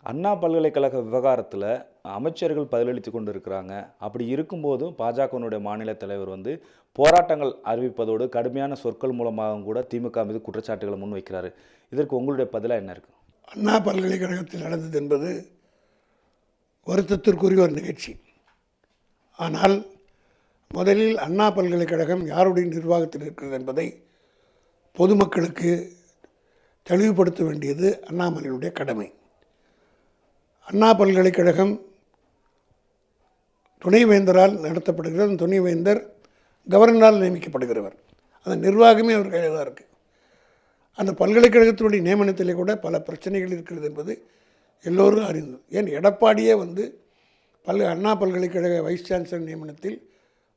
அண்ணா பல்கலைக்கழக விவகாரத்தில் அமைச்சர்கள் பதிலளித்து கொண்டு இருக்கிறாங்க. அப்படி இருக்கும்போதும் பாஜகவினுடைய மாநில தலைவர் போராட்டங்கள் அறிவிப்பதோடு கடுமையான சொற்கள் மூலமாகவும் கூட திமுக மீது குற்றச்சாட்டுகளை முன்வைக்கிறாரு. இதற்கு உங்களுடைய பதிலாக என்ன இருக்கு? அண்ணா பல்கலைக்கழகத்தில் நடந்தது என்பது வருத்தத்திற்குரிய ஒரு நிகழ்ச்சி. ஆனால் முதலில் அண்ணா பல்கலைக்கழகம் யாருடைய நிர்வாகத்தில் இருக்கிறது என்பதை பொதுமக்களுக்கு தெளிவுபடுத்த வேண்டியது அண்ணாமலையினுடைய கடமை. அண்ணா பல்கலைக்கழகம் துணைவேந்தரால் நடத்தப்படுகிறது. அந்த துணைவேந்தர் கவர்னரால் நியமிக்கப்படுகிறவர். அந்த நிர்வாகமே அவர் கையில் தான் இருக்குது. அந்த பல்கலைக்கழகத்தினுடைய நியமனத்திலே கூட பல பிரச்சனைகள் இருக்கிறது என்பது எல்லோரும் அறிந்தது. ஏன் எடப்பாடியே அண்ணா பல்கலைக்கழக வைஸ் சான்சலர் நியமனத்தில்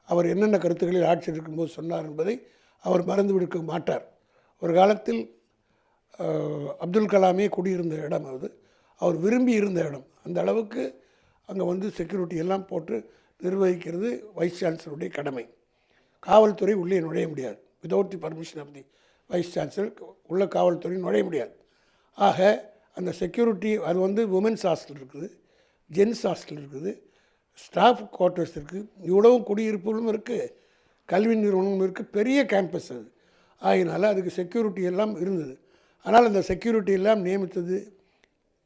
அவர் என்னென்ன கருத்துக்களில் ஆட்சி இருக்கும்போது சொன்னார் என்பதை அவர் மறந்து விடுக்க மாட்டார். ஒரு காலத்தில் அப்துல் கலாமே குடியிருந்த இடம் அவர் விரும்பி இருந்த இடம். அந்த அளவுக்கு அங்கே செக்யூரிட்டி எல்லாம் போட்டு நிர்வகிக்கிறது வைஸ் சான்சலருடைய கடமை. காவல்துறை உள்ளே நுழைய முடியாது. Without the permission of the vice chancellor உள்ள காவல்துறை நுழைய முடியாது. ஆக அந்த செக்யூரிட்டி அது உமன்ஸ் ஹாஸ்டல் இருக்குது, ஜென்ஸ் ஹாஸ்டல் இருக்குது, ஸ்டாஃப் குவார்ட்டர்ஸ் இருக்குது, இவ்வளவும் குடியிருப்புகளும் இருக்குது, கல்வி நிறுவனமும் இருக்குது. பெரிய கேம்பஸ் அது. ஆகினால அதுக்கு செக்யூரிட்டி எல்லாம் இருந்தது. ஆனால் அந்த செக்யூரிட்டி எல்லாம் நியமித்தது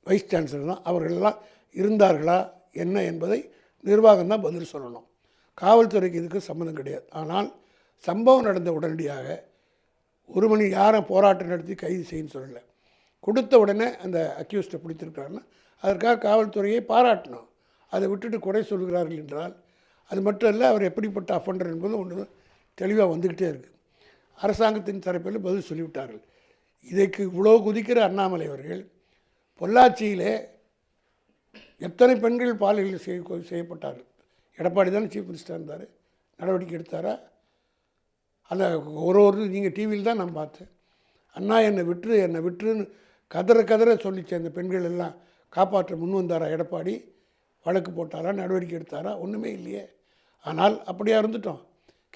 வைஸ் சான்சலர் தான். அவர்களெல்லாம் இருந்தார்களா என்ன என்பதை நிர்வாகம் தான் பதில் சொல்லணும். காவல்துறைக்கு இதுக்கு சம்மந்தம் கிடையாது. ஆனால் சம்பவம் நடந்த உடனடியாக 1 மணி நேரம் போராட்டம் நடத்தி கைது செய்யன்னு சொல்லலை. கொடுத்த உடனே அந்த அக்யூஸ்டை பிடித்திருக்கிறாருன்னா அதற்காக காவல்துறையை பாராட்டணும். அதை விட்டுட்டு குறை சொல்கிறார்கள் என்றால் அது மட்டும் இல்லை, அவர் எப்படிப்பட்ட அஃபண்டர் என்பது ஒன்று தெளிவாக வந்துக்கிட்டே இருக்குது. அரசாங்கத்தின் தரப்பில் பதில் சொல்லிவிட்டார்கள். இதற்கு இவ்வளோ குதிக்கிற அண்ணாமலை அவர்கள் பொள்ளாச்சியிலே எத்தனை பெண்கள் பாலியல் செய்யப்பட்டார்கள். எடப்பாடி தானே சீஃப் மினிஸ்டர் இருந்தார். நடவடிக்கை எடுத்தாரா? அந்த ஒரு நீங்கள் டிவியில் தான் நான் பார்த்தேன். அண்ணா என்னை விட்டுருன்னு கதற சொல்லிச்சு. அந்த பெண்கள் எல்லாம் காப்பாற்ற முன் வந்தாரா எடப்பாடி? வழக்கு போட்டாரா? நடவடிக்கை எடுத்தாரா? ஒன்றுமே இல்லையே. ஆனால் அப்படியா இருந்துட்டோம்.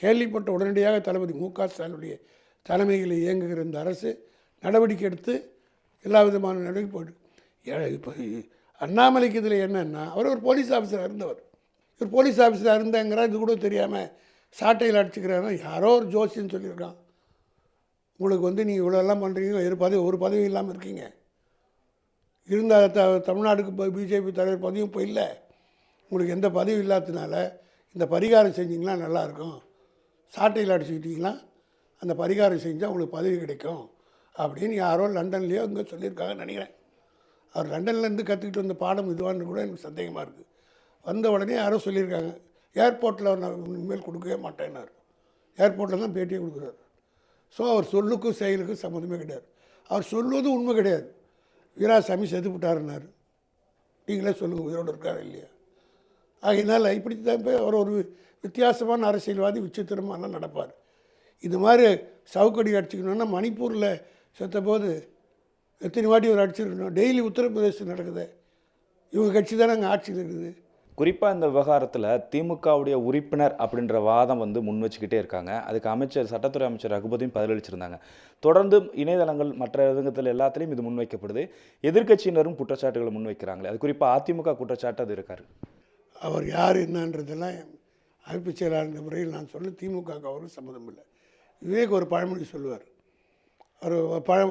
கேள்விப்பட்ட உடனடியாக தளபதி மு.க. ஸ்டாலினுடைய தலைமையில் இயங்குகிற இந்த அரசு நடவடிக்கை எடுத்து எல்லா விதமான நடவடிக்கை போட்டு இப்போ அண்ணாமலைக்கு இதில் என்னென்னா, அவர் ஒரு போலீஸ் ஆஃபீஸராக இருந்தவர். இவர் போலீஸ் ஆஃபீஸராக இருந்தாங்கிற இது கூட தெரியாமல் சாட்டையில் அடிச்சுக்கிறாருன்னா யாரோ ஒரு ஜோசின்னு சொல்லியிருக்கான். உங்களுக்கு நீங்கள் இவ்வளோலாம் பண்ணுறீங்க, ஒரு பதவி இல்லாமல் இருக்கீங்க. இருந்தால் தமிழ்நாடுக்கு பிஜேபி தலைவர் பதவியும் இப்போ இல்லை. உங்களுக்கு எந்த பதவி இல்லாததுனால இந்த பரிகாரம் செஞ்சிங்கன்னா நல்லாயிருக்கும். சாட்டையில் அடிச்சுக்கிட்டிங்கன்னா அந்த பரிகாரம் செஞ்சால் உங்களுக்கு பதவி கிடைக்கும் அப்படின்னு யாரோ லண்டன்லேயோ இங்கே சொல்லியிருக்காங்கன்னு நினைக்கிறேன். அவர் லண்டன்லேருந்து கற்றுக்கிட்டு வந்த பாடம் இதுவான்னு கூட எனக்கு சந்தேகமாக இருக்குது. வந்த உடனே யாரோ சொல்லியிருக்காங்க, ஏர்போர்ட்டில் நான் இனிமேல் கொடுக்கவே மாட்டேன்னார். ஏர்போர்ட்டில் தான் பேட்டியே கொடுக்குறாரு. ஸோ அவர் சொல்லுக்கும் செயலுக்கும் சம்மந்தமே கிடையாது. அவர் சொல்வதும் உண்மை கிடையாது. வீராசாமி செத்துவிட்டாருன்னார். நீங்களே சொல்லுங்கள், உயிரோடு இருக்காரு இல்லையா? ஆகையினால் இப்படி தான் போய் அவர் ஒரு வித்தியாசமான அரசியல்வாதி, விசித்திரமாலாம் நடப்பார். இது மாதிரி சவுக்கடி அடிச்சுக்கணுன்னா மணிப்பூரில் செத்தபோது எத்தனை வாட்டி ஒரு அடிச்சிருக்கணும். டெய்லி உத்தரப்பிரதேசம் நடக்குது. இவங்க கட்சி தானே அங்கே ஆட்சியில் இருக்குது. குறிப்பாக இந்த விவகாரத்தில் திமுகவுடைய உறுப்பினர் அப்படின்ற வாதம் முன் வச்சுக்கிட்டே இருக்காங்க. அதுக்கு சட்டத்துறை அமைச்சர் ரகுபதியும் பதிலளிச்சிருந்தாங்க. தொடர்ந்து இணையதளங்கள் மற்ற விதத்தில் எல்லாத்துலேயும் இது முன்வைக்கப்படுது. எதிர்க்கட்சியினரும் குற்றச்சாட்டுகளை முன்வைக்கிறாங்களே, அது குறிப்பாக அதிமுக குற்றச்சாட்டு அது இருக்காரு. அவர் யார் என்னன்றதெல்லாம் அமைப்பு செயலாளர் முறையில் நான் சொல்ல திமுகவுக்கு அவரும் சம்மதம் இல்லை. விவேக் ஒரு பழமொழி சொல்லுவார்.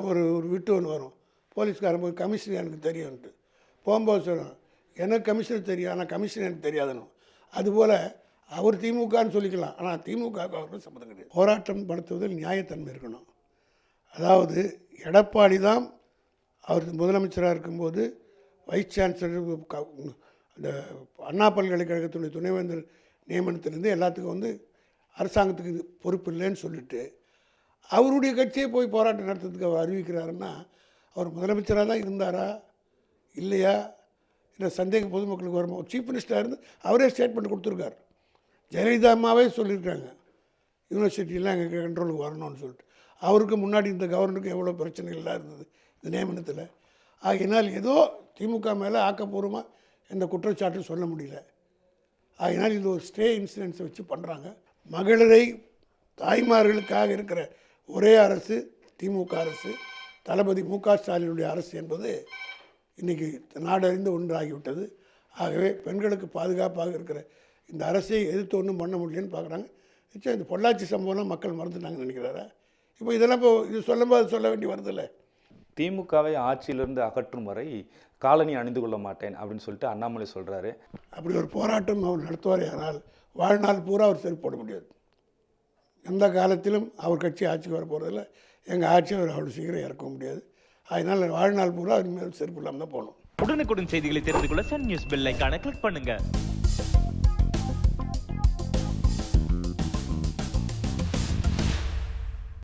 ஒரு விட்டு ஒன்று வரும். போலீஸ்காரன் போய் கமிஷனர் எனக்கு தெரியும்ன்ட்டு போகும்போது சொல்லணும், எனக்கு கமிஷனர் தெரியும், ஆனால் கமிஷனர் எனக்கு தெரியாதுன்னு. அதுபோல் அவர் திமுகன்னு சொல்லிக்கலாம், ஆனால் திமுகவுக்கு அவருக்கும் சம்மந்தம் கிடையாது. போராட்டம் நடத்துவதில் நியாயத்தன்மை இருக்கணும். அதாவது எடப்பாடி தான் அவர் முதலமைச்சராக இருக்கும்போது வைஸ் சான்சலர் அந்த அண்ணா பல்கலைக்கழகத்துடைய துணைவேந்தர் நியமனத்திலேருந்து எல்லாத்துக்கும் அரசாங்கத்துக்கு இது பொறுப்பு இல்லைன்னு சொல்லிட்டு அவருடைய கட்சியை போய் போராட்டம் நடத்துறதுக்கு அவர் அறிவிக்கிறாருன்னா அவர் முதலமைச்சராக தான் இருந்தாரா இல்லையா இந்த சந்தேகம் பொதுமக்களுக்கு வருமா? சீஃப் மினிஸ்டராக இருந்து அவரே ஸ்டேட்மெண்ட் கொடுத்துருக்கார். ஜெயலலிதா அம்மாவே சொல்லியிருக்காங்க யூனிவர்சிட்டியெலாம் எங்கள் கண்ட்ரோலுக்கு வரணும்னு சொல்லிட்டு. அவருக்கு முன்னாடி இந்த கவர்னருக்கு எவ்வளோ பிரச்சனைகள்லாம் இருந்தது இந்த நியமனத்தில். ஆகினால் ஏதோ திமுக மேலே ஆக்கப்பூர்வமாக எந்த குற்றச்சாட்டும் சொல்ல முடியல. ஆகினால் இது ஒரு ஸ்டே இன்சிடென்ட்ஸை வச்சு பண்ணுறாங்க. மகளிரை தாய்மார்களுக்காக இருக்கிற ஒரே அரசு திமுக அரசு, தளபதி மு.க. ஸ்டாலினுடைய அரசு என்பது இன்றைக்கி நாடறிந்து ஒன்றாகிவிட்டது. ஆகவே பெண்களுக்கு பாதுகாப்பாக இருக்கிற இந்த அரசை எதிர்த்து ஒன்றும் பண்ண முடியலன்னு பார்க்குறாங்க. நிச்சயம் இந்த பொள்ளாச்சி சம்பவம்லாம் மக்கள் மறந்துட்டாங்கன்னு நினைக்கிறாரா? இப்போ இதெல்லாம் இப்போ இது சொல்லும்போது அது சொல்ல வேண்டி வருதில்ல. திமுகவை ஆட்சியிலிருந்து அகற்றும் வரை காலணி அணிந்து கொள்ள மாட்டேன் அப்படின்னு சொல்லிட்டு அண்ணாமலை சொல்கிறாரு. அப்படி ஒரு போராட்டம் அவர் நடத்துவார் ஆனால் வாழ்நாள் பூரா அவர் செருப்பு போட முடியாது. எந்த காலத்திலும் அவர் கட்சி ஆட்சிக்கு வர போகிறதில்ல. எங்கள் ஆட்சி அவர் அவ்வளோ சீக்கிரம் இறக்க முடியாது. அதனால் வாழ்நாள் பூரா அவர் மேல் செருப்பு இல்லாமல் தான் போகணும். உடனுக்குடன் செய்திகளை தெரிந்து கொள்ள சன் நியூஸ் பெல் ஐகானை கிளிக் பண்ணுங்க.